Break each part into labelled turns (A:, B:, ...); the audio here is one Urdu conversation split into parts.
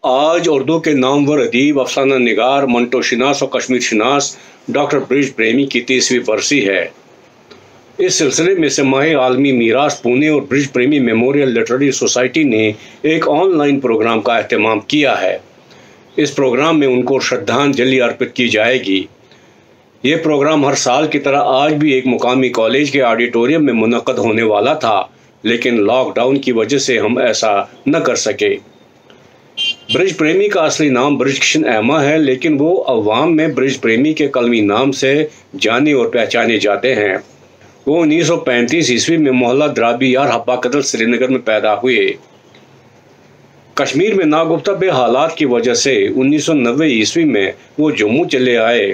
A: آج اردو کے نامور ادیب افسانہ نگار منٹو شناس اور کشمیر شناس ڈاکٹر برج پریمی کی 30ویں برسی ہے۔ اس سلسلے میں سماج عالمی میراث پونے اور برج پریمی میموریل لٹریری سوسائٹی نے ایک آن لائن پروگرام کا اہتمام کیا ہے۔ اس پروگرام میں ان کو شردھانجلی ارپت کی جائے گی۔ یہ پروگرام ہر سال کی طرح آج بھی ایک مقامی کالج کے آڈیٹوریم میں منعقد ہونے والا تھا، لیکن لاک ڈاؤن کی وجہ سے ہم ایسا نہ کر سکے۔ برج پریمی کا اصلی نام برج کشن ایما ہے، لیکن وہ عوام میں برج پریمی کے کلمی نام سے جانے اور پہچانے جاتے ہیں۔ وہ 1935 عیسوی میں محلہ درابی یار ہپا قدل سری نگر میں پیدا ہوئے۔ کشمیر میں ناگفتہ حالات کی وجہ سے 1990 عیسوی میں وہ جموں چلے آئے۔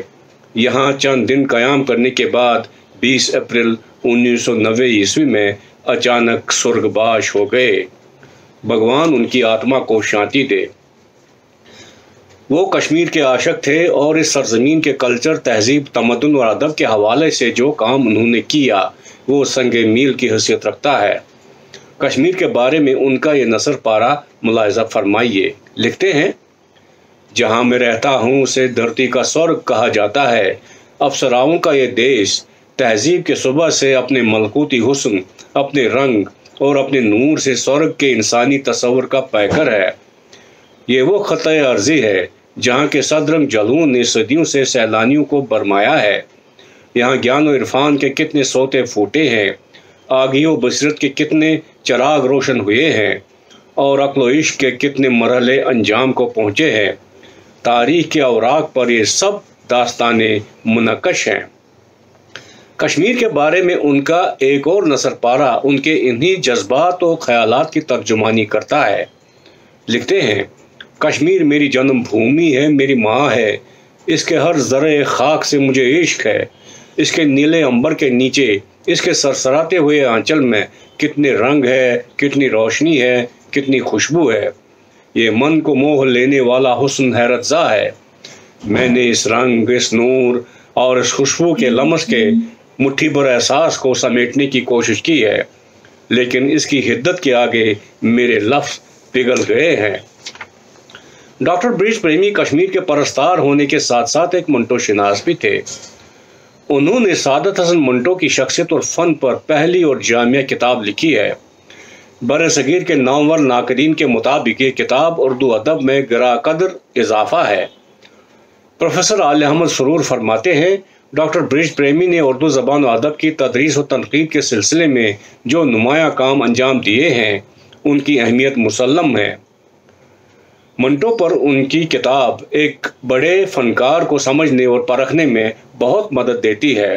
A: یہاں چند دن قیام کرنے کے بعد 20 اپریل 1990 عیسوی میں اچانک سرگباش ہو گئے۔ بھگوان ان کی آتما کو شانتی دے۔ وہ کشمیر کے عاشق تھے اور اس سرزمین کے کلچر، تہذیب، تمدن اور ادب کے حوالے سے جو کام انہوں نے کیا وہ سنگ میل کی حیثیت رکھتا ہے۔ کشمیر کے بارے میں ان کا یہ نثر پارہ ملاحظہ فرمائیے۔ لکھتے ہیں، جہاں میں رہتا ہوں اسے دھرتی کا سورگ کہا جاتا ہے۔ افسراؤں کا یہ دیش تہذیب کے صبح سے اپنے ملکوتی حسن، اپنے رنگ اور اپنے نور سے سورگ کے انسانی تصور کا پیکر ہے۔ یہ وہ خطۂ ارضی ہے جہاں کے صدرنگ جلون نے صدیوں سے سیلانیوں کو برمایا ہے۔ یہاں گیان و عرفان کے کتنے سوتے پھوٹے ہیں، آگی و بصیرت کے کتنے چراغ روشن ہوئے ہیں، اور عقل و عشق کے کتنے مرحلے انجام کو پہنچے ہیں۔ تاریخ کے اوراق پر یہ سب داستانیں منقش ہیں۔ کشمیر کے بارے میں ان کا ایک اور نثر پارہ ان کے انہی جذبات و خیالات کی ترجمانی کرتا ہے۔ لکھتے ہیں، کشمیر میری جنم بھومی ہے، میری ماں ہے، اس کے ہر ذرے خاک سے مجھے عشق ہے۔ اس کے نیلے عنبر کے نیچے، اس کے سرسراتے ہوئے آنچل میں کتنے رنگ ہے، کتنی روشنی ہے، کتنی خوشبو ہے۔ یہ من کو موہ لینے والا حسن حیرت زا ہے۔ میں نے اس رنگ، اس نور اور اس خوشبو کے لمس کے مٹھی بھر احساس کو سمیٹنے کی کوشش کی ہے، لیکن اس کی حدت کے آگے میرے لفظ پگھل گئے ہیں۔ ڈاکٹر برج پریمی کشمیر کے پرستار ہونے کے ساتھ ساتھ ایک منٹو شناس بھی تھے۔ انہوں نے سعادت حسن منٹو کی شخصیت اور فن پر پہلی اور جامع کتاب لکھی ہے۔ بر صغیر کے نامور ناقدین کے مطابق یہ کتاب اردو ادب میں گراں قدر اضافہ ہے۔ پروفیسر علی احمد سرور فرماتے ہیں، ڈاکٹر برج پریمی نے اردو زبان و ادب کی تدریس و تنقید کے سلسلے میں جو نمایاں کام انجام دیے ہیں ان کی اہمیت مسلم ہے۔ منٹو پر ان کی کتاب ایک بڑے فنکار کو سمجھنے اور پرکھنے میں بہت مدد دیتی ہے۔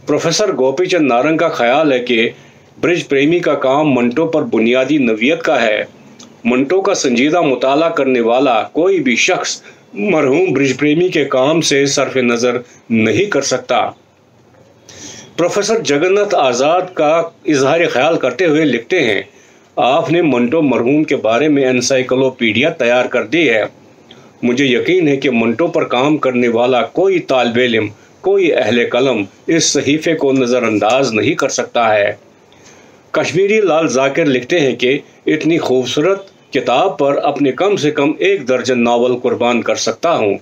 A: پروفیسر گوپی چند نارنگ کا خیال ہے کہ برج پریمی کا کام منٹو پر بنیادی نوعیت کا ہے۔ منٹو کا سنجیدہ مطالعہ کرنے والا کوئی بھی شخص مرحوم برج پریمی کے کام سے صرف نظر نہیں کر سکتا۔ پروفیسر جگناتھ آزاد کا اظہار خیال کرتے ہوئے لکھتے ہیں، آپ نے منٹو مرحوم کے بارے میں انسائکلوپیڈیا تیار کر دی ہے۔ مجھے یقین ہے کہ منٹو پر کام کرنے والا کوئی طالب علم، کوئی اہل قلم اس صحیفے کو نظر انداز نہیں کر سکتا ہے۔ کشمیری لال ذاکر لکھتے ہیں کہ اتنی خوبصورت کتاب پر اپنے کم سے کم 1 درجن ناول قربان کر سکتا ہوں۔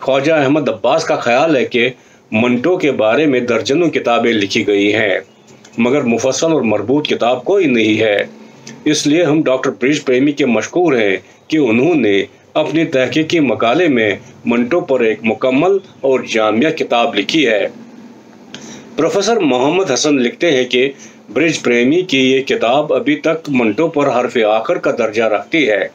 A: خواجہ احمد عباس کا خیال ہے کہ منٹو کے بارے میں درجنوں کتابیں لکھی گئی ہیں، مگر مفصل اور مربوط کتاب کوئی نہیں ہے۔ اس لیے ہم ڈاکٹر برج پریمی کے مشکور ہیں کہ انہوں نے اپنی تحقیقی مقالے میں منٹو پر ایک مکمل اور جامع کتاب لکھی ہے۔ پروفیسر محمد حسن لکھتے ہیں کہ برج پریمی کی یہ کتاب ابھی تک منٹو پر حرف آخر کا درجہ رکھتی ہے۔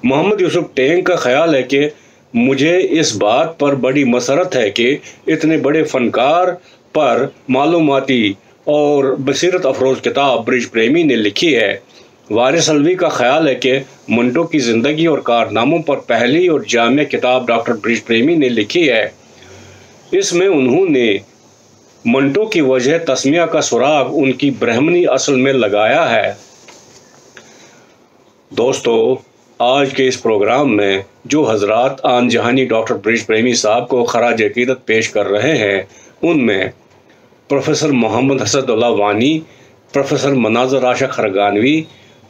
A: محمد یوسف ٹینگ کا خیال ہے کہ مجھے اس بات پر بڑی مسرت ہے کہ اتنے بڑے فنکار پر معلوماتی اور بصیرت افروز کتاب برج پریمی نے لکھی ہے۔ وارث علوی کا خیال ہے کہ منٹو کی زندگی اور کارناموں پر پہلی اور جامع کتاب ڈاکٹر برج پریمی نے لکھی ہے۔ اس میں انہوں نے منٹو کی وجہ تسمیہ کا سراغ ان کی برہمنی اصل میں لگایا ہے۔ دوستو، آج کے اس پروگرام میں جو حضرات آن جہانی ڈاکٹر برج پریمی صاحب کو خراج عقیدت پیش کر رہے ہیں، ان میں پروفیسر محمد اسد اللہ وانی، پروفیسر مناظر عاشق خرگانوی،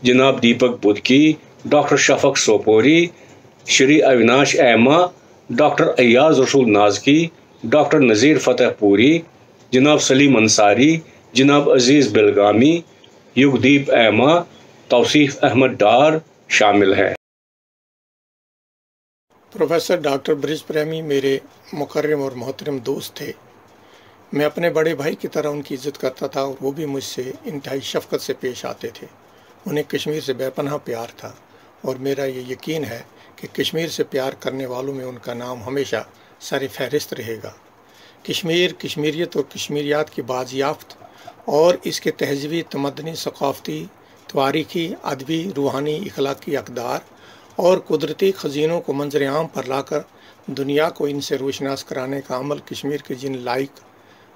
A: جناب دیپک بدکی، ڈاکٹر شفق سوپوری، شری اوناش ایما، ڈاکٹر ایاز رسول نازکی، ڈاکٹر نذیر فتح پوری، جناب سلیم انصاری، جناب عزیز بلگامی، یگدیپ ایما، توصیف احمد ڈار شامل ہے۔
B: پروفیسر ڈاکٹر برج پریمی میرے مکرم اور محترم دوست تھے۔ میں اپنے بڑے بھائی کی طرح ان کی عزت کرتا تھا اور وہ بھی مجھ سے انتہائی شفقت سے پیش آتے تھے۔ انہیں کشمیر سے بے پناہ پیار تھا اور میرا یہ یقین ہے کہ کشمیر سے پیار کرنے والوں میں ان کا نام ہمیشہ سر فہرست رہے گا۔ کشمیر، کشمیریت اور کشمیریات کی بازیافت اور اس کے تہذیبی، تمدنی، ثقافتی، تاریخی، ادبی، روحانی، اخلاقی اقدار اور قدرتی خزینوں کو منظر عام پر لا کر دنیا کو ان سے روشناس کرانے کا عمل کشمیر کے جن لائق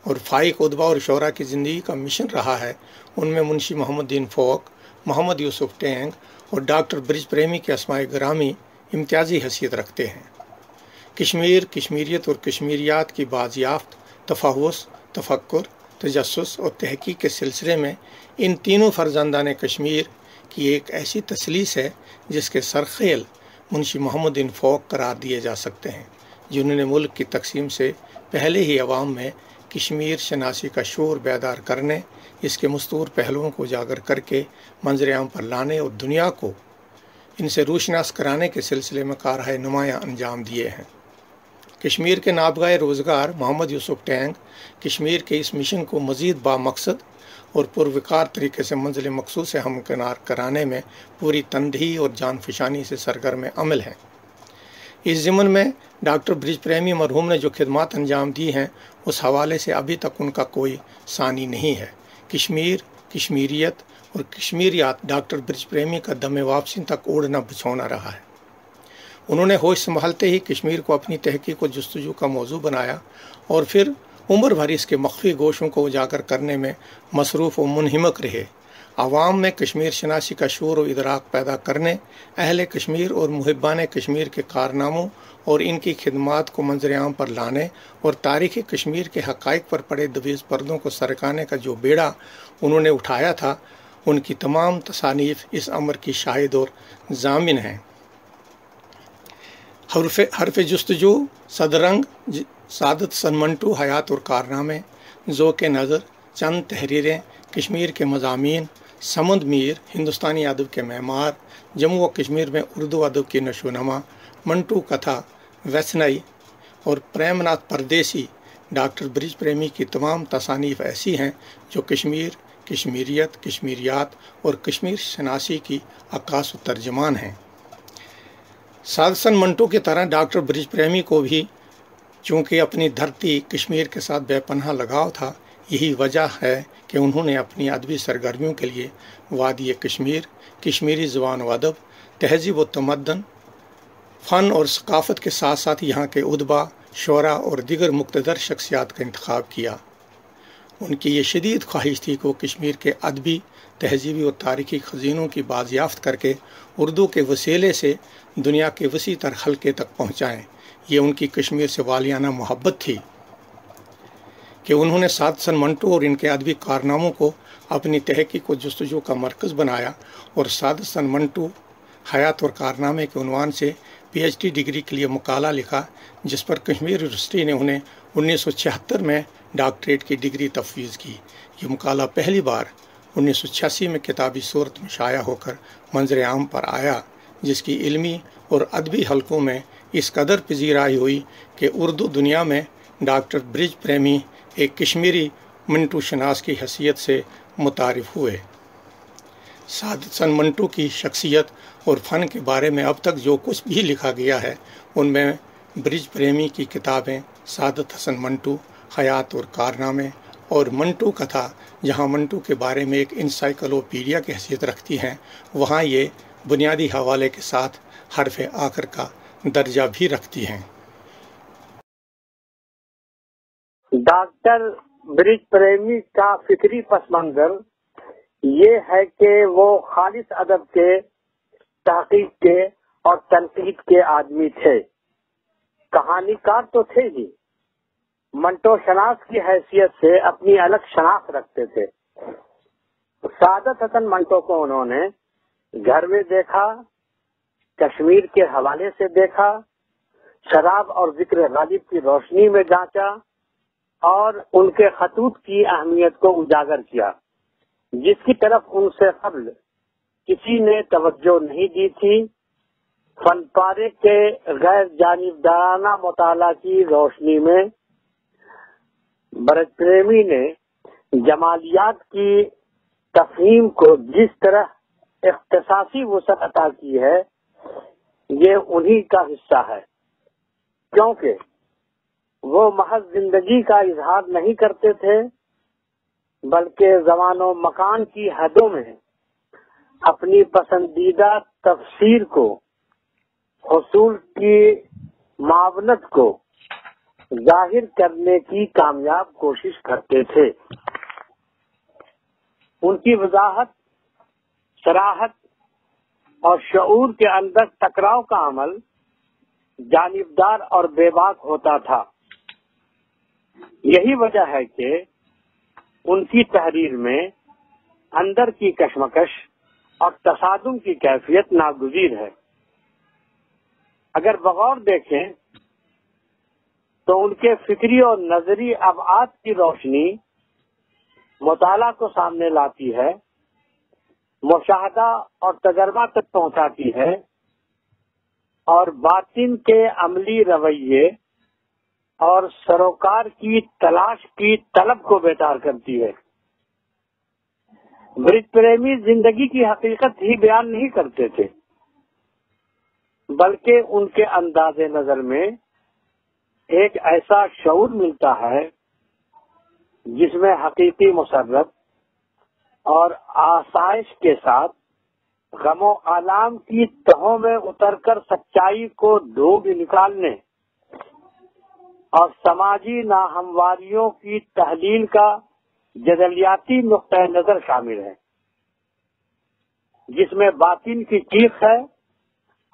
B: اور فائق ادبا اور شعراء کی زندگی کا مشن رہا ہے، ان میں منشی محمد دین فوق، محمد یوسف ٹینگ اور ڈاکٹر برج پریمی کے اسماء گرامی امتیازی حیثیت رکھتے ہیں۔ کشمیر، کشمیریت اور کشمیریات کی بازیافت، تفحص، تفکر، تجسس اور تحقیق کے سلسلے میں ان تینوں فرزندان کشمیر کی ایک ایسی تثلیث ہے جس کے سرخیل منشی محمد دین فوق قرار دیے جا سکتے ہیں، جنہوں نے ملک کی تقسیم سے پہلے ہی عوام میں کشمیر شناسی کا شعور بیدار کرنے، اس کے مستور پہلوؤں کو اجاگر کر کے منظر عام پر لانے اور دنیا کو ان سے روشناس کرانے کے سلسلے میں کارہائے نمایاں انجام دیے ہیں۔ کشمیر کے نابغہ روزگار محمد یوسف ٹینگ کشمیر کے اس مشن کو مزید بامقصد اور پروقار طریقے سے منزل مقصود سے ہمکنار کرانے میں پوری تندہی اور جان فشانی سے سرگرم عمل ہیں۔ اس ضمن میں ڈاکٹر برج پریمی مرحوم نے جو خدمات انجام دی ہیں، اس حوالے سے ابھی تک ان کا کوئی ثانی نہیں ہے۔ کشمیر، کشمیریت اور کشمیریات ڈاکٹر برج پریمی کا دم واپسی تک اوڑھنا بچھونا رہا ہے۔ انہوں نے ہوش سنبھالتے ہی کشمیر کو اپنی تحقیق و جستجو کا موضوع بنایا اور پھر عمر بھر اس کے مخفی گوشوں کو اجاگر کرنے میں مصروف و منہمک رہے۔ عوام میں کشمیر شناسی کا شعور و ادراک پیدا کرنے، اہل کشمیر اور محبان کشمیر کے کارناموں اور ان کی خدمات کو منظر عام پر لانے اور تاریخ کشمیر کے حقائق پر پڑے دویز پردوں کو سرکانے کا جو بیڑا انہوں نے اٹھایا تھا، ان کی تمام تصانیف اس امر کی شاہد اور ضامن ہیں۔ حرف جستجو، صدرنگ، سعادت حسن منٹو، حیات اور کارنامے، ذوق نظر، چند تحریریں، کشمیر کے مضامین، سمند میر، ہندوستانی ادب کے معمار، جموں و کشمیر میں اردو ادب کی نشو و نما، منٹو کتھا، ویسنئی اور پریم ناتھ پردیسی۔ ڈاکٹر برج پریمی کی تمام تصانیف ایسی ہیں جو کشمیر، کشمیریت، کشمیریات اور کشمیر شناسی کی عکاس و ترجمان ہیں۔ سعادت حسن منٹو کی طرح ڈاکٹر برج پریمی کو بھی چونکہ اپنی دھرتی کشمیر کے ساتھ بے پناہ لگاؤ تھا، یہی وجہ ہے کہ انہوں نے اپنی ادبی سرگرمیوں کے لیے وادی کشمیر، کشمیری زبان و ادب، تہذیب و تمدن، فن اور ثقافت کے ساتھ ساتھ یہاں کے ادبا، شعراء اور دیگر مقتدر شخصیات کا انتخاب کیا۔ ان کی یہ شدید خواہش تھی کہ وہ کشمیر کے ادبی، تہذیبی اور تاریخی خزینوں کی بازیافت کر کے اردو کے وسیلے سے دنیا کے وسیع تر حلقے تک پہنچائیں۔ یہ ان کی کشمیر سے والیانہ محبت تھی کہ انہوں نے سعادت حسن منٹو اور ان کے ادبی کارناموں کو اپنی تحقیق و جستجو کا مرکز بنایا اور سعادت حسن منٹو حیات اور کارنامے کے عنوان سے پی ایچ ڈی ڈگری کے لیے مقالہ لکھا، جس پر کشمیر یونیورسٹی نے انہیں 1976 میں ڈاکٹریٹ کی ڈگری تفویض کی۔ یہ مقالہ پہلی بار 1986 میں کتابی صورت میں شائع ہو کر منظر عام پر آیا، جس کی علمی اور ادبی حلقوں میں اس قدر پذیرائی ہوئی کہ اردو دنیا میں ڈاکٹر برج پریمی ایک کشمیری منٹو شناس کی حیثیت سے متعارف ہوئے۔ سعادت حسن منٹو کی شخصیت اور فن کے بارے میں اب تک جو کچھ بھی لکھا گیا ہے، ان میں برج پریمی کی کتابیں سعادت حسن منٹو، حیات اور کارنامے اور منٹو کتھا، جہاں منٹو کے بارے میں ایک انسائکلوپیڈیا کی حیثیت رکھتی ہیں، وہاں یہ بنیادی حوالے کے ساتھ حرف آخر کا درجہ بھی رکھتی ہیں۔
C: ڈاکٹر برج پریمی کا فکری پس منظر یہ ہے کہ وہ خالص ادب کے، تحقیق کے اور تنقید کے آدمی تھے۔ کہانی کار تو تھے ہی، منٹو شناس کی حیثیت سے اپنی الگ شناخت رکھتے تھے۔ سعادت حسن منٹو کو انہوں نے گھر میں دیکھا کشمیر کے حوالے سے دیکھا، شراب اور ذکر غالب کی روشنی میں جانچا اور ان کے خطوط کی اہمیت کو اجاگر کیا، جس کی طرف ان سے قبل کسی نے توجہ نہیں دی تھی۔ فن پارے کے غیر جانبدارانہ مطالعہ کی روشنی میں برج پریمی نے جمالیات کی تفہیم کو جس طرح اختصاصی وسعت عطا کی ہے، یہ انہی کا حصہ ہے، کیونکہ وہ محض زندگی کا اظہار نہیں کرتے تھے بلکہ زمان و مکان کی حدوں میں اپنی پسندیدہ تفسیر کو، حصول کی معاونت کو ظاہر کرنے کی کامیاب کوشش کرتے تھے۔ ان کی وضاحت، صراحت اور شعور کے اندر ٹکراؤ کا عمل جانبدار اور بے باک ہوتا تھا۔ یہی وجہ ہے کہ ان کی تحریر میں اندر کی کشمکش اور تصادم کی کیفیت ناگزیر ہے۔ اگر بغور دیکھیں تو ان کے فکری اور نظری ابعاد کی روشنی مطالعہ کو سامنے لاتی ہے، مشاہدہ اور تجربہ تک پہنچاتی ہے اور باطن کے عملی رویے اور سروکار کی تلاش کی طلب کو بیدار کرتی ہے۔ برج پریمی زندگی کی حقیقت ہی بیان نہیں کرتے تھے، بلکہ ان کے انداز نظر میں ایک ایسا شعور ملتا ہے جس میں حقیقی مسرت اور آسائش کے ساتھ غم و آلام کی تہوں میں اتر کر سچائی کو ڈھونڈ نکالنے اور سماجی ناہمواریوں کی تحلیل کا جدلیاتی نقطۂ نظر شامل ہے، جس میں باطن کی چیخ ہے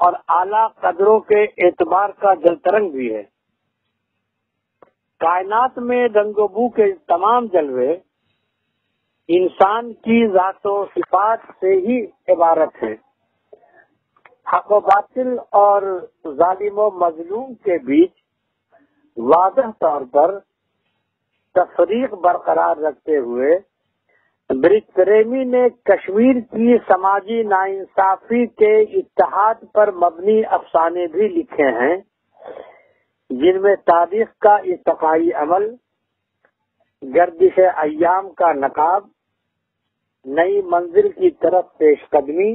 C: اور اعلیٰ قدروں کے اعتبار کا جل ترنگ بھی ہے۔ کائنات میں رنگ و بو کے تمام جلوے انسان کی ذات و صفات سے ہی عبارت ہیں۔ حق و باطل اور ظالم و مظلوم کے بیچ واضح طور پر تفریق برقرار رکھتے ہوئے برج پریمی نے کشمیر کی سماجی ناانصافی کے اتحاد پر مبنی افسانے بھی لکھے ہیں، جن میں تاریخ کا ارتقائی عمل، گردش ایام کا نقاب، نئی منزل کی طرف پیش قدمی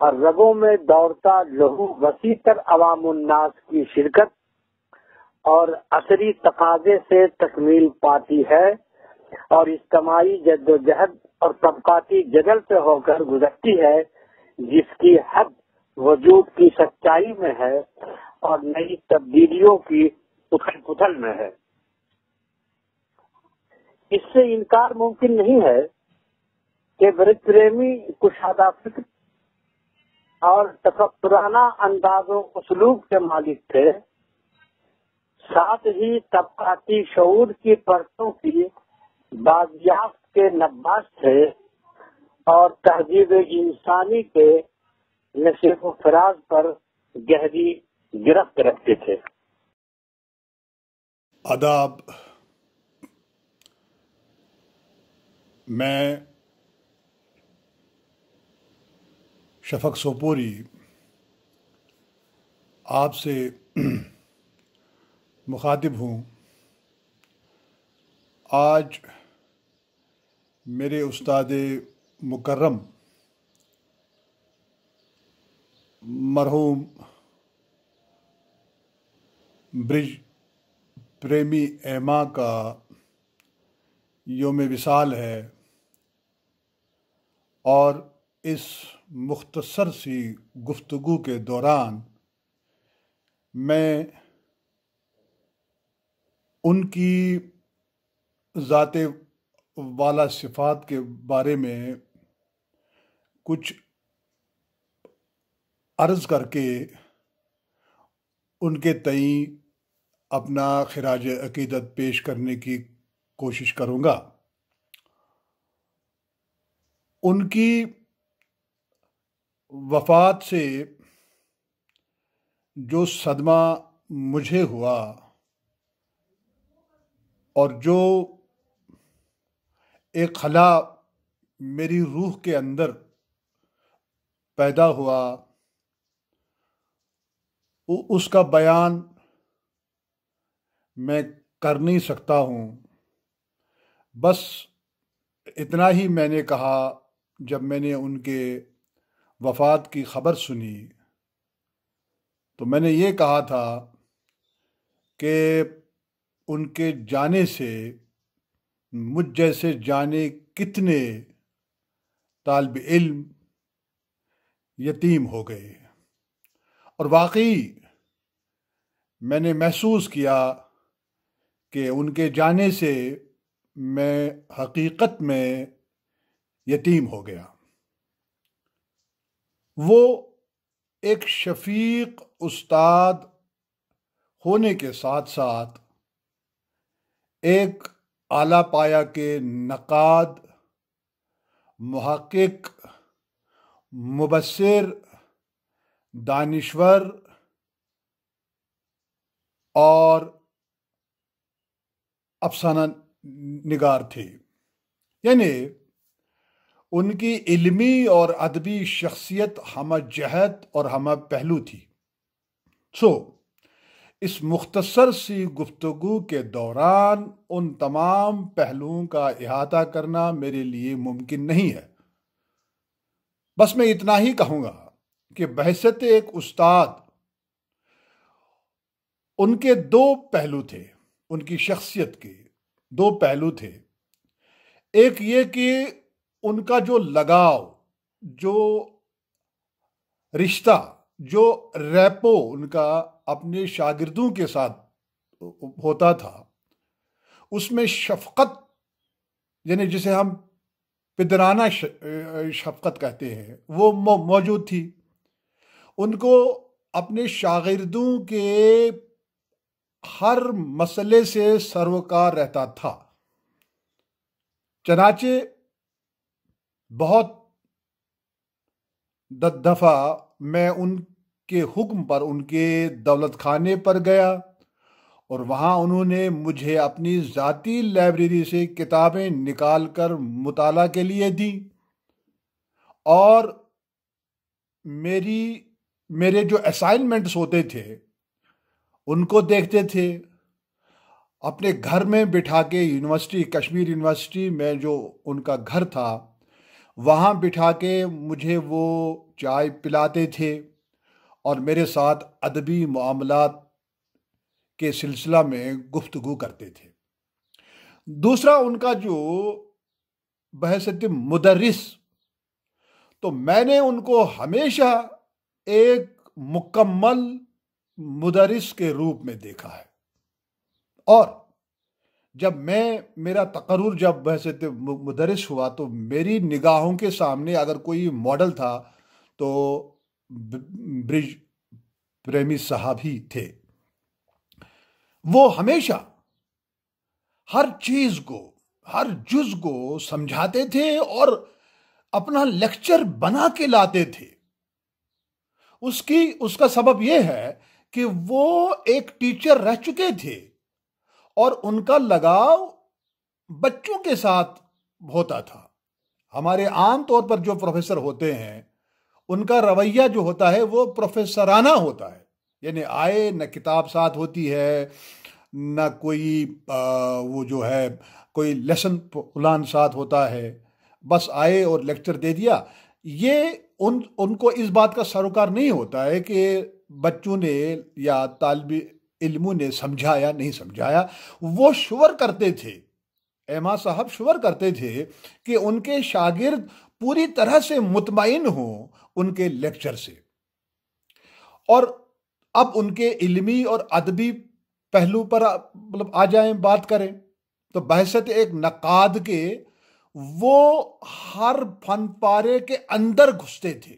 C: اور رگوں میں دوڑتا لہو وسیع تر عوام الناس کی شرکت اور عصری تقاضے سے تکمیل پاتی ہے اور اجتماعی جد و جہد اور طبقاتی جدل سے ہو کر گزرتی ہے، جس کی حد وجود کی سچائی میں ہے اور نئی تبدیلیوں کی اتھل پتھل میں ہے۔ اس سے انکار ممکن نہیں ہے کہ برج پریمی کشادہ فکر اور تفکرانہ انداز و اسلوب کے مالک تھے، ساتھ ہی طبقاتی شعور کی پرتوں کی بازیافت کے نباش تھے اور تہذیب انسانی کے نشیب و فراز پر گہری گرفت رکھتے تھے۔
D: آداب، میں شفق سوپوری آپ سے مخاطب ہوں۔ آج میرے استاد مکرم مرحوم برج پریمی ایما کا یوم وصال ہے، اور اس مختصر سی گفتگو کے دوران میں ان کی ذات والا صفات کے بارے میں کچھ عرض کر کے ان کے تئیں اپنا خراج عقیدت پیش کرنے کی کوشش کروں گا۔ ان کی وفات سے جو صدمہ مجھے ہوا اور جو ایک خلا میری روح کے اندر پیدا ہوا، اس کا بیان میں کر نہیں سکتا ہوں۔ بس اتنا ہی میں نے کہا جب میں نے ان کے وفات کی خبر سنی، تو میں نے یہ کہا تھا کہ ان کے جانے سے مجھ جیسے جانے کتنے طالب علم یتیم ہو گئے، اور واقعی میں نے محسوس کیا کہ ان کے جانے سے میں حقیقت میں یتیم ہو گیا۔ وہ ایک شفیق استاد ہونے کے ساتھ ساتھ ایک اعلیٰ پایہ کے نقاد، محقق، مبصر، دانشور اور افسانہ نگار تھے۔ یعنی ان کی علمی اور ادبی شخصیت ہمہ جہت اور ہمہ پہلو تھی۔ اس مختصر سی گفتگو کے دوران ان تمام پہلوؤں کا احاطہ کرنا میرے لیے ممکن نہیں ہے۔ بس میں اتنا ہی کہوں گا کہ بحیثیت ایک استاد ان کے دو پہلو تھے، ان کی شخصیت کے دو پہلو تھے۔ ایک یہ کہ ان کا جو لگاؤ، جو رشتہ، جو ریپو ان کا اپنے شاگردوں کے ساتھ ہوتا تھا، اس میں شفقت، یعنی جسے ہم پدرانہ شفقت کہتے ہیں، وہ موجود تھی۔ ان کو اپنے شاگردوں کے ہر مسئلے سے سروکار رہتا تھا۔ چنانچہ بہت دفعہ میں ان کے حکم پر ان کے دولت خانے پر گیا، اور وہاں انہوں نے مجھے اپنی ذاتی لائبریری سے کتابیں نکال کر مطالعہ کے لیے دیں، اور میرے جو اسائنمنٹس ہوتے تھے ان کو دیکھتے تھے۔ اپنے گھر میں بٹھا کے یونیورسٹی، کشمیر یونیورسٹی میں جو ان کا گھر تھا، وہاں بٹھا کے مجھے وہ چائے پلاتے تھے اور میرے ساتھ ادبی معاملات کے سلسلہ میں گفتگو کرتے تھے۔ دوسرا ان کا جو بحیثیت مدرس، تو میں نے ان کو ہمیشہ ایک مکمل مدرس کے روپ میں دیکھا ہے، اور جب میرا تقرر جب بحیثیت مدرس ہوا تو میری نگاہوں کے سامنے اگر کوئی ماڈل تھا تو برج پریمی صاحب ہی تھے۔ وہ ہمیشہ ہر چیز کو، ہر جز کو سمجھاتے تھے اور اپنا لیکچر بنا کے لاتے تھے۔ اس کا سبب یہ ہے کہ وہ ایک ٹیچر رہ چکے تھے، اور ان کا لگاؤ بچوں کے ساتھ ہوتا تھا۔ ہمارے عام طور پر جو پروفیسر ہوتے ہیں ان کا رویہ جو ہوتا ہے وہ پروفیسرانہ ہوتا ہے، یعنی آئے نہ کتاب ساتھ ہوتی ہے، نہ کوئی وہ جو ہے کوئی لیسن پلان ساتھ ہوتا ہے، بس آئے اور لیکچر دے دیا۔ یہ ان کو اس بات کا سروکار نہیں ہوتا ہے کہ بچوں نے یا طالب علموں نے سمجھایا نہیں سمجھایا۔ وہ شور کرتے تھے، ایما صاحب شور کرتے تھے کہ ان کے شاگرد پوری طرح سے مطمئن ہوں ان کے لیکچر سے۔ اور اب ان کے علمی اور ادبی پہلو پر آ جائیں، بات کریں، تو بحیثیت ایک نقاد کے وہ ہر فن پارے کے اندر گھستے تھے،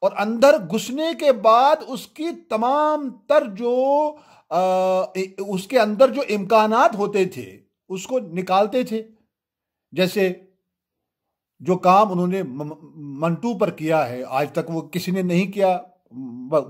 D: اور اندر گھسنے کے بعد اس کی تمام تر اس کے اندر جو امکانات ہوتے تھے اس کو نکالتے تھے۔ جیسے جو کام انہوں نے منٹو پر کیا ہے، آج تک وہ کسی نے نہیں کیا،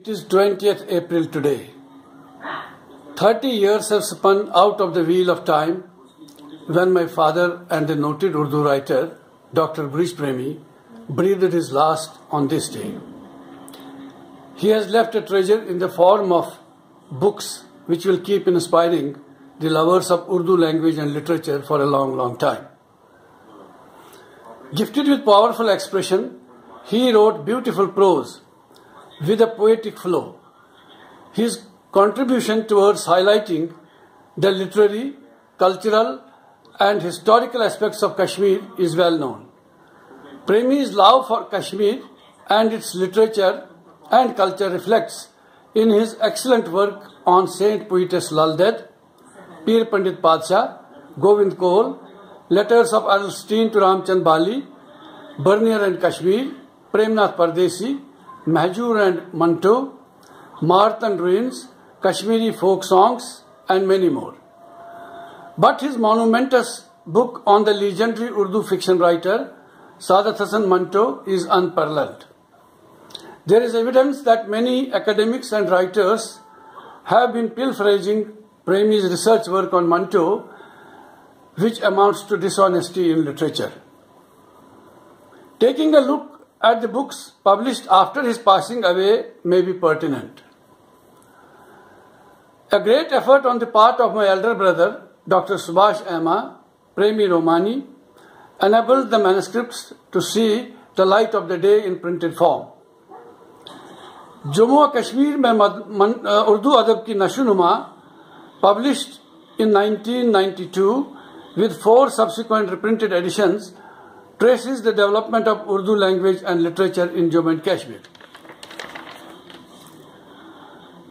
E: It is 20th April today. 30 years have spun out of the wheel of time when my father and the noted Urdu writer, Dr. Brij Premi, breathed his last on this day. He has left a treasure in the form of books which will keep inspiring the lovers of Urdu language and literature for a long, long time. Gifted with powerful expression, he wrote beautiful prose with a poetic flow. His contribution towards highlighting the literary, cultural and historical aspects of Kashmir is well known. Premi's love for Kashmir and its literature and culture reflects in his excellent work on Saint Poetess Lal Ded, Pir Pandit Padshah, Govind Kohl, letters of Arlstein to Ramchand Bali, Bernier and Kashmir, Premnath Pardesi, Mahjur and Manto, Marth and Ruins, Kashmiri folk songs, and many more. But his monumentous book on the legendary Urdu fiction writer Saadat Hasan Manto is unparalleled. There is evidence that many academics and writers have been pilfering Premi's research work on Manto, which amounts to dishonesty in literature. Taking a look at the books published after his passing away may be pertinent. A great effort on the part of my elder brother, Dr. Subhash Ahma, Premi Romani, enabled the manuscripts to see the light of the day in printed form. Jammu and Kashmir mein Urdu adab ki nasho-numa, published in 1992 with 4 subsequent reprinted editions, traces the development of Urdu language and literature in Jammu and Kashmir.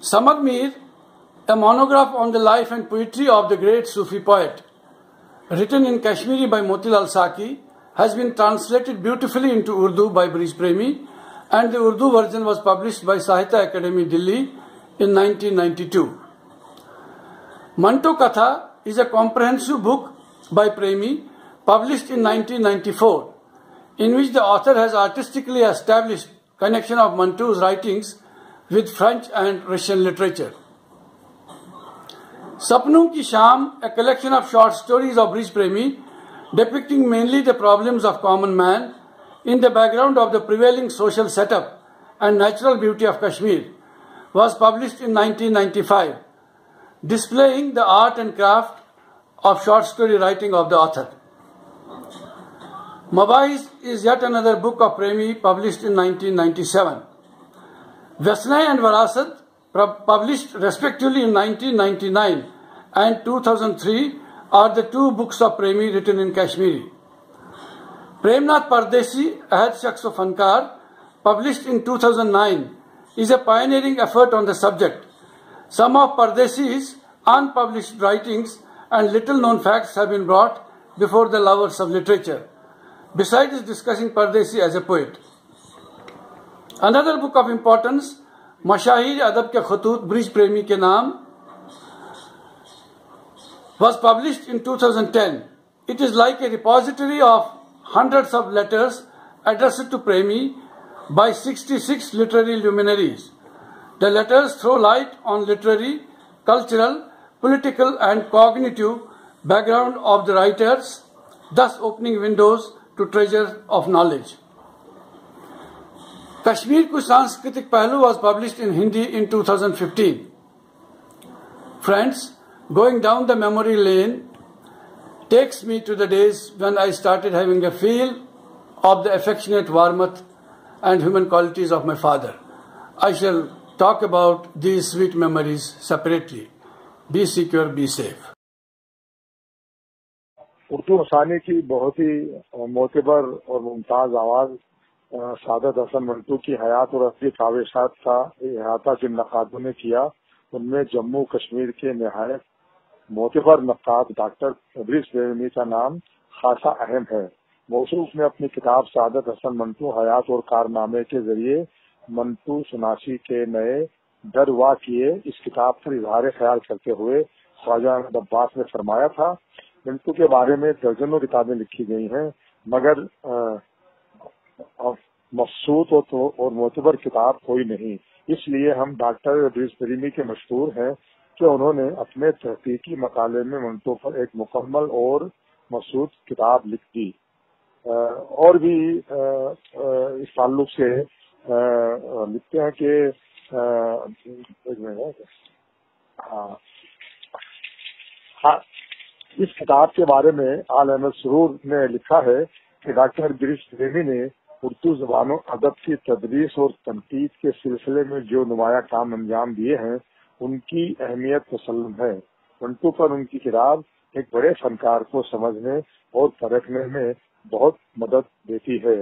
E: Samad Mir, a monograph on the life and poetry of the great Sufi poet, written in Kashmiri by Motilal Saki, has been translated beautifully into Urdu by Brij Premi, and the Urdu version was published by Sahitya Akademi, Delhi in 1992. Manto Katha is a comprehensive book by Premi, published in 1994, in which the author has artistically established connection of Manto's writings with French and Russian literature. Sapnon Ki Sham, a collection of short stories of Brij Premi, depicting mainly the problems of common man in the background of the prevailing social setup and natural beauty of Kashmir, was published in 1995, displaying the art and craft of short story writing of the author. Mabais is yet another book of Premi published in 1997. Vasnai and Varasat, published respectively in 1999 and 2003, are the 2 books of Premi written in Kashmiri. Premnath Pardesi, Ahad Shakhs o Fankar, published in 2009, is a pioneering effort on the subject. Some of Pardesi's unpublished writings and little-known facts have been brought before the lovers of literature, besides discussing Pardesi as a poet. Another book of importance, Mashahir Adab ke Khutut Brij Premi ke Naam, was published in 2010. It is like a repository of hundreds of letters addressed to Premi by 66 literary luminaries. The letters throw light on literary, cultural, political and cognitive background of the writers, thus opening windows to treasure of knowledge. Kashmir Kuch Sanskritik Pehlu was published in Hindi in 2015. Friends, going down the memory lane takes me to the days when I started having a feel of the affectionate warmth and human qualities of my father. I shall talk about these sweet memories separately. Be secure, be safe.
F: Urdu افسانے کی بہت ہی معتبر اور ممتاز آواز سعادت حسن منٹو کی حیات اور اصلی کاوشات کا احاطہ جن نقادوں نے کیا، ان میں جموں کشمیر کے نہایت معتبر نقاد ڈاکٹر برج پریمی کا نام خاصا اہم ہے۔ موصوف نے اپنی کتاب سعادت حسن منٹو حیات اور کارنامے کے ذریعے منٹو شناسی کے نئے در وا کیے۔ اس کتاب پر اظہار خیال کرتے ہوئے خواجہ احمد عباس نے فرمایا تھا، منٹو کے بارے میں درجنوں کتابیں لکھی گئی ہیں، مگر مقصود اور معتبر کتاب کوئی نہیں۔ اس لیے ہم ڈاکٹر برج پریمی کے مشہور ہیں کہ انہوں نے اپنے تحقیقی مقالے میں منٹو پر ایک مکمل اور مقصود کتاب لکھ دی۔ اور بھی اس تعلق سے لکھتے ہیں کہ اس کتاب کے بارے میں آل احمد سرور نے لکھا ہے کہ ڈاکٹر برج پریمی نے اردو زبان و ادب کی تدریس اور تنقید کے سلسلے میں جو نمایاں کام انجام دیے ہیں ان کی اہمیت مسلم ہے۔ منٹو پر ان کی کتاب ایک بڑے فنکار کو سمجھنے اور پرکھنے میں بہت مدد دیتی ہے۔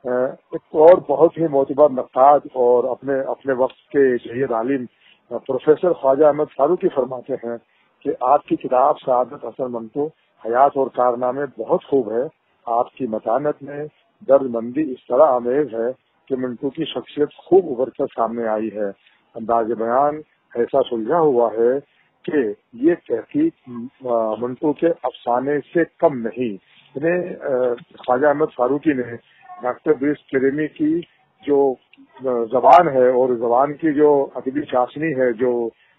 F: ایک اور بہت ہی معتبر نقاد اور اپنے وقت کے جہید عالم پروفیسر خواجہ احمد فاروقی فرماتے ہیں کہ آپ کی کتاب سعادت حسن منٹو حیات اور کارنامے بہت خوب ہے. آپ کی متانت میں درد مندی اس طرح آمیز ہے کہ منٹو کی شخصیت خوب ابھر کر سامنے آئی ہے. انداز بیان ایسا سلجھا ہوا ہے کہ یہ تحقیق منٹو کے افسانے سے کم نہیں. خواجہ احمد فاروقی نے ڈاکٹر برج پریمی کی جو زبان ہے اور زبان کی جو ادبی چاشنی ہے، جو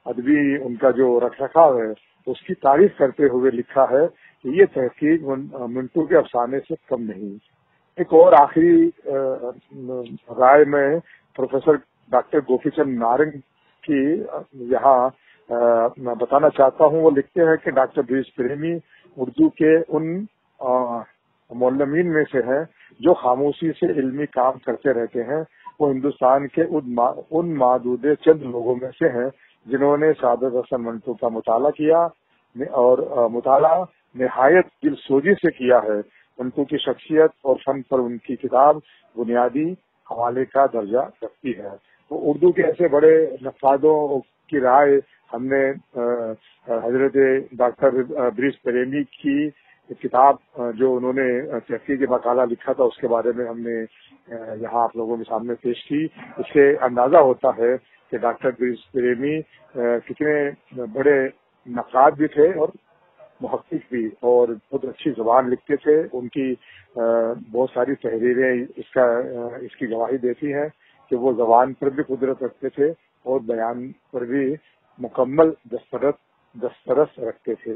F: ادبی ان کا جو رکھ رکھاؤ ہے، اس کی تعریف کرتے ہوئے لکھا ہے کہ یہ تحقیق منٹو کے افسانے سے کم نہیں. ایک اور آخری رائے میں پروفیسر ڈاکٹر گوپی چند نارنگ کی یہاں بتانا چاہتا ہوں. وہ لکھتے ہیں کہ ڈاکٹر برج پریمی اردو کے ان معلمین میں سے ہیں جو خاموشی سے علمی کام کرتے رہتے ہیں. وہ ہندوستان کے ان معدود چند لوگوں میں سے ہیں جنہوں نے سعادت حسن منٹو کا مطالعہ کیا اور مطالعہ نہایت دل سوزی سے کیا ہے. منٹو کی شخصیت اور فن پر ان کی کتاب بنیادی حوالے کا درجہ رکھتی ہے. تو اردو کے ایسے بڑے نقادوں کی رائے ہم نے حضرت ڈاکٹر برج پریمی کی کتاب جو انہوں نے تحقیقی مقالہ لکھا تھا اس کے بارے میں ہم نے یہاں آپ لوگوں کے سامنے پیش کی. اس سے اندازہ ہوتا ہے کہ ڈاکٹر برج پریمی کتنے بڑے نقاد بھی تھے اور محقق بھی، اور بہت اچھی زبان لکھتے تھے. ان کی بہت ساری تحریریں اس کی گواہی دیتی ہیں کہ وہ زبان پر بھی قدرت رکھتے تھے اور بیان پر بھی مکمل دسترس رکھتے تھے.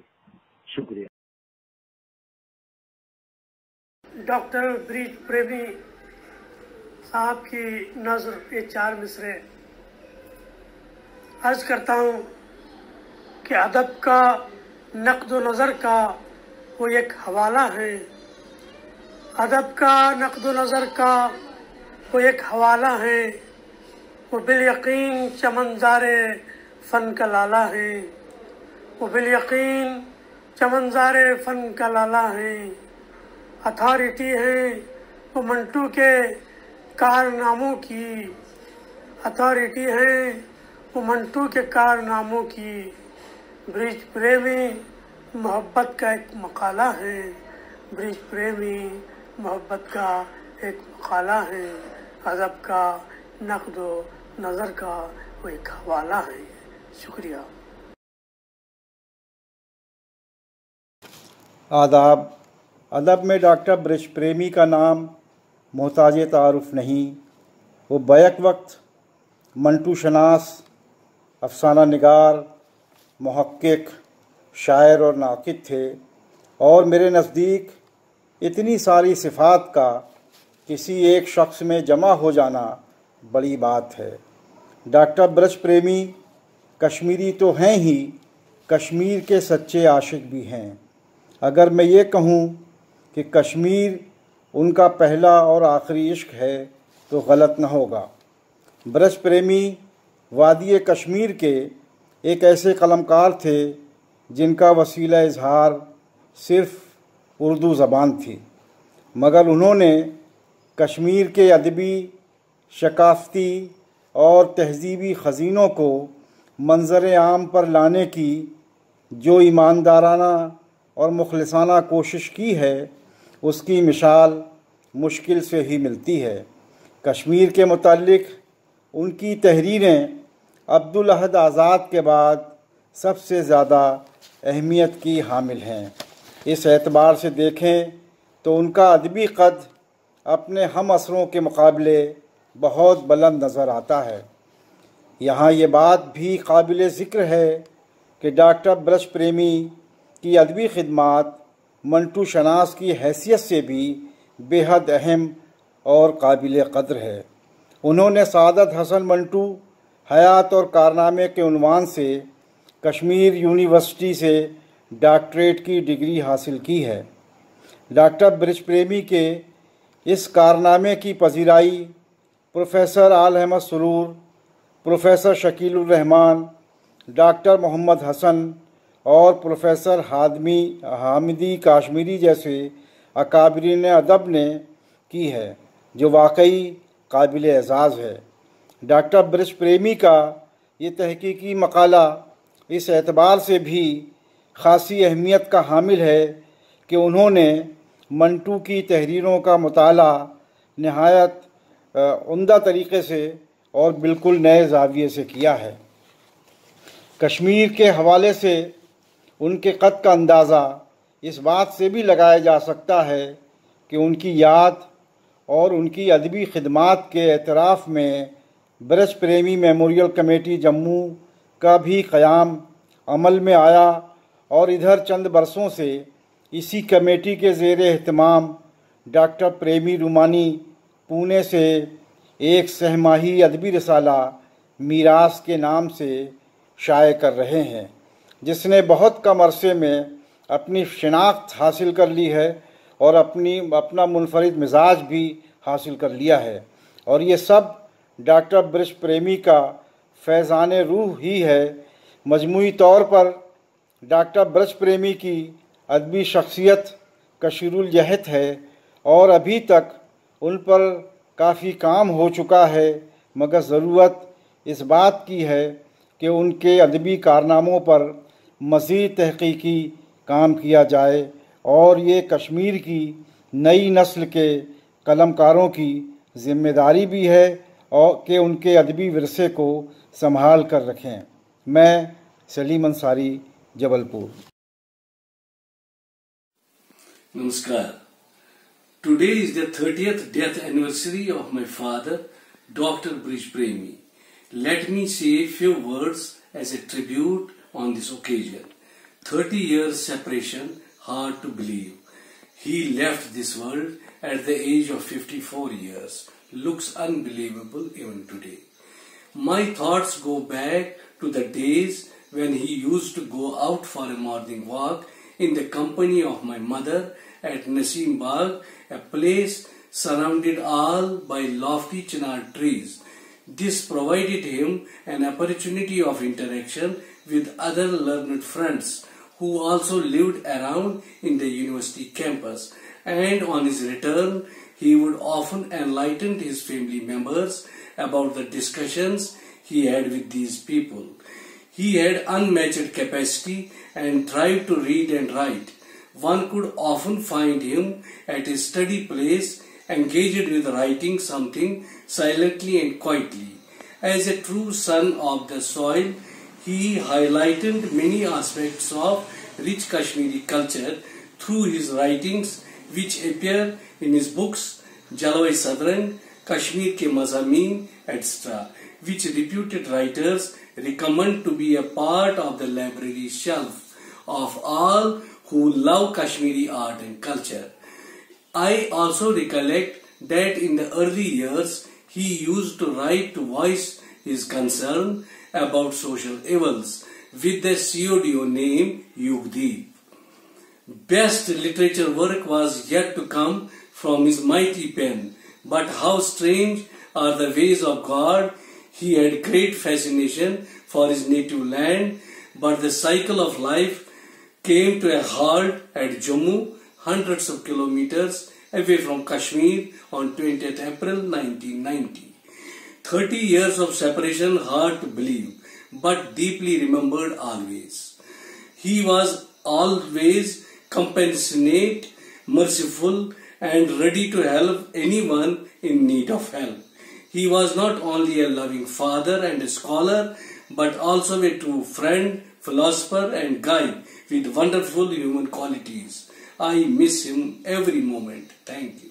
F: شکریہ.
G: ڈاکٹر برج پریمی صاحب کی نظر یہ 4 مصرے عرض کرتا ہوں کہ ادب کا نقد و نظر کا وہ ایک حوالہ ہے. ادب کا نقد و نظر کا وہ ایک حوالہ ہے. وہ بالیقین چمنزار فن کا لالا ہے. وہ بالیقین چمنزار فن کا لالا ہے. اتھارٹی ہے وہ منٹو کے کارناموں کی. اتھارٹی ہے وہ منٹو کے کارناموں کی. برج پریمی محبت کا ایک مقالہ ہے. برج پریمی محبت کا ایک مقالہ ہے. ادب کا نقد و نظر کا وہ ایک حوالہ ہے. شکریہ.
H: آداب. ادب میں ڈاکٹر برج پریمی کا نام محتاج تعارف نہیں. وہ بیک وقت منٹو شناس، افسانہ نگار، محقق، شاعر اور ناقد تھے، اور میرے نزدیک اتنی ساری صفات کا کسی ایک شخص میں جمع ہو جانا بڑی بات ہے. ڈاکٹر برج پریمی کشمیری تو ہیں ہی، کشمیر کے سچے عاشق بھی ہیں. اگر میں یہ کہوں کہ کشمیر ان کا پہلا اور آخری عشق ہے تو غلط نہ ہوگا. برج پریمی وادی کشمیر کے ایک ایسے قلمکار تھے جن کا وسیلہ اظہار صرف اردو زبان تھی، مگر انہوں نے کشمیر کے ادبی، ثقافتی اور تہذیبی خزینوں کو منظر عام پر لانے کی جو ایماندارانہ اور مخلصانہ کوشش کی ہے اس کی مثال مشکل سے ہی ملتی ہے. کشمیر کے متعلق ان کی تحریریں عبدالاحد آزاد کے بعد سب سے زیادہ اہمیت کی حامل ہیں. اس اعتبار سے دیکھیں تو ان کا ادبی قد اپنے ہم عصروں کے مقابلے بہت بلند نظر آتا ہے. یہاں یہ بات بھی قابل ذکر ہے کہ ڈاکٹر برج پریمی کی ادبی خدمات منٹو شناس کی حیثیت سے بھی بے حد اہم اور قابل قدر ہے. انہوں نے سعادت حسن منٹو حیات اور کارنامے کے عنوان سے کشمیر یونیورسٹی سے ڈاکٹریٹ کی ڈگری حاصل کی ہے. ڈاکٹر برج پریمی کے اس کارنامے کی پذیرائی پروفیسر آل احمد سرور، پروفیسر شکیل الرحمان، ڈاکٹر محمد حسن اور پروفیسر حامدی کاشمیری جیسے اکابرین ادب نے کی ہے، جو واقعی قابل اعزاز ہے. ڈاکٹر برج پریمی کا یہ تحقیقی مقالہ اس اعتبار سے بھی خاصی اہمیت کا حامل ہے کہ انہوں نے منٹو کی تحریروں کا مطالعہ نہایت عمدہ طریقے سے اور بالکل نئے زاویے سے کیا ہے۔ کشمیر کے حوالے سے ان کے قد کا اندازہ اس بات سے بھی لگایا جا سکتا ہے کہ ان کی یاد اور ان کی ادبی خدمات کے اعتراف میں برج پریمی میموریل کمیٹی جموں کا بھی قیام عمل میں آیا، اور ادھر چند برسوں سے اسی کمیٹی کے زیر اہتمام ڈاکٹر پریمی رومانی پونے سے ایک سہ ماہی ادبی رسالہ میراث کے نام سے شائع کر رہے ہیں، جس نے بہت کم عرصے میں اپنی شناخت حاصل کر لی ہے اور اپنا منفرد مزاج بھی حاصل کر لیا ہے، اور یہ سب ڈاکٹر برج پریمی کا فیضان روح ہی ہے۔ مجموعی طور پر ڈاکٹر برج پریمی کی ادبی شخصیت کثیر الجہت ہے، اور ابھی تک ان پر کافی کام ہو چکا ہے، مگر ضرورت اس بات کی ہے کہ ان کے ادبی کارناموں پر مزید تحقیقی کام کیا جائے، اور یہ کشمیر کی نئی نسل کے قلمکاروں کی ذمہ داری بھی ہے اور کہ ان کے ادبی ورثے کو سنبھال کر رکھیں۔ میں سلیم انصاری، جبل پور۔
E: Namaskar. Today is the 30th death anniversary of my father, Dr. Brij Premi. Let me say a few words as a tribute on this occasion. 30 years separation, hard to believe. He left this world at the age of 54 years. Looks unbelievable even today. My thoughts go back to the days when he used to go out for a morning walk in the company of my mother at Naseem Bagh, a place surrounded all by lofty chinar trees. This provided him an opportunity of interaction with other learned friends who also lived around in the university campus, and on his return he would often enlighten his family members about the discussions he had with these people. He had unmatched capacity and tried to read and write. One could often find him at his study place engaged with writing something silently and quietly. As a true son of the soil, he highlighted many aspects of rich Kashmiri culture through his writings, which appear in his books Jalwai Sadran, Kashmir Ke Mazameen, etc., which reputed writers recommend to be a part of the library shelf of all who love Kashmiri art and culture. I also recollect that in the early years he used to write to voice his concern about social evils with the pseudo name Yugdeep. Best literature work was yet to come from his mighty pen, but how strange are the ways of God. He had great fascination for his native land, but the cycle of life came to a halt at Jammu, hundreds of kilometers away from Kashmir, on 20th April 1990. 30 years of separation, hard to believe, but deeply remembered always. He was always compassionate, merciful, and ready to help anyone in need of help. He was not only a loving father and a scholar, but also a true friend, philosopher, and guide with wonderful human qualities. I miss him every moment. Thank you.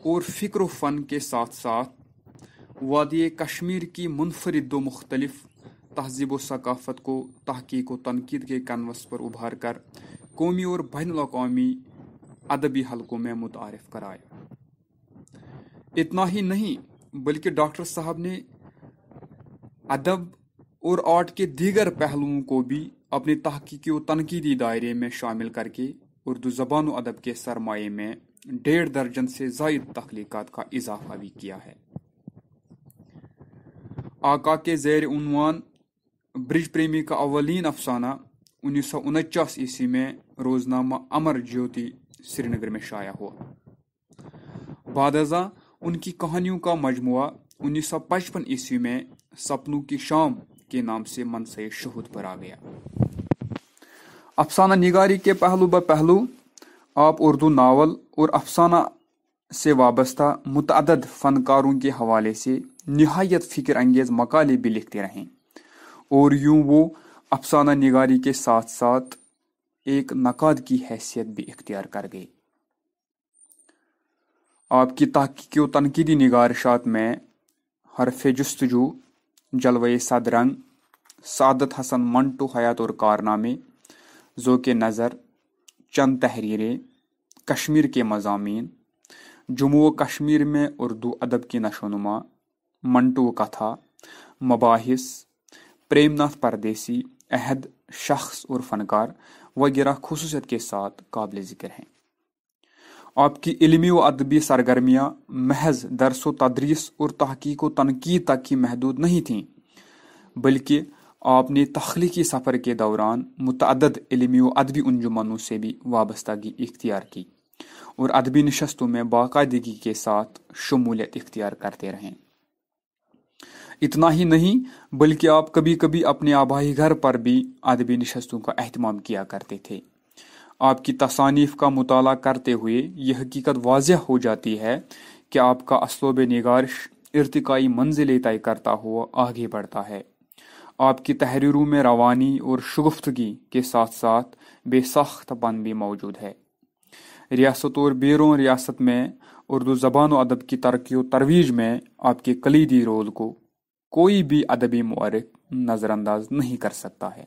I: اور فکر و فن کے ساتھ ساتھ وادی کشمیر کی منفرد و مختلف تہذیب و ثقافت کو تحقیق و تنقید کے کنوس پر ابھار کر قومی اور بین الاقوامی ادبی حلقوں میں متعارف کرایا۔ اتنا ہی نہیں بلکہ ڈاکٹر صاحب نے ادب اور آرٹ کے دیگر پہلوؤں کو بھی اپنے تحقیقی و تنقیدی دائرے میں شامل کر کے اردو زبان و ادب کے سرمایے میں 1.5 درجن سے زائد تخلیقات کا اضافہ بھی کیا ہے۔ آقا کے زیر عنوان برج پریمی کا اولین افسانہ 1949 عیسوی میں روزنامہ امر جیوتی سری نگر میں شائع ہوا۔ بعد ازاں ان کی کہانیوں کا مجموعہ 1955 عیسوی میں سپنوں کی شام کے نام سے منصع شہود پر آ گیا۔ افسانہ نگاری کے پہلو بہ پہلو آپ اردو ناول اور افسانہ سے وابستہ متعدد فنکاروں کے حوالے سے نہایت فکر انگیز مقالے بھی لکھتے رہیں، اور یوں وہ افسانہ نگاری کے ساتھ ساتھ ایک نقاد کی حیثیت بھی اختیار کر گئے۔ آپ کی تحقیقی و تنقیدی نگارشات میں حرف جستجو، جلوہ صد رنگ، سعادت حسن منٹو حیات اور کارنامے، ذوق نظر، چند تحریریں، کشمیر کے مضامین، جموں و کشمیر میں اردو ادب کی نشو و نما، منٹو کتھا، مباحث، پریم ناتھ پردیسی، عہد، شخص اور فنکار وغیرہ خصوصیت کے ساتھ قابل ذکر ہیں۔ آپ کی علمی و ادبی سرگرمیاں محض درس و تدریس اور تحقیق و تنقید تک ہی محدود نہیں تھیں، بلکہ آپ نے تخلیقی سفر کے دوران متعدد علمی و ادبی انجمنوں سے بھی وابستگی اختیار کی اور ادبی نشستوں میں باقاعدگی کے ساتھ شمولیت اختیار کرتے رہیں۔ اتنا ہی نہیں بلکہ آپ کبھی کبھی اپنے آبائی گھر پر بھی ادبی نشستوں کا اہتمام کیا کرتے تھے۔ آپ کی تصانیف کا مطالعہ کرتے ہوئے یہ حقیقت واضح ہو جاتی ہے کہ آپ کا اسلوب نگارش ارتقائی منزلیں طے کرتا ہوا آگے بڑھتا ہے۔ آپ کی تحریروں میں روانی اور شگفتگی کے ساتھ ساتھ بے ساخت پن بھی موجود ہے۔ ریاست اور بیرون ریاست میں اردو زبان و ادب کی ترقی و ترویج میں آپ کے کلیدی رول کو کوئی بھی ادبی مورخ نظر انداز نہیں کر سکتا ہے۔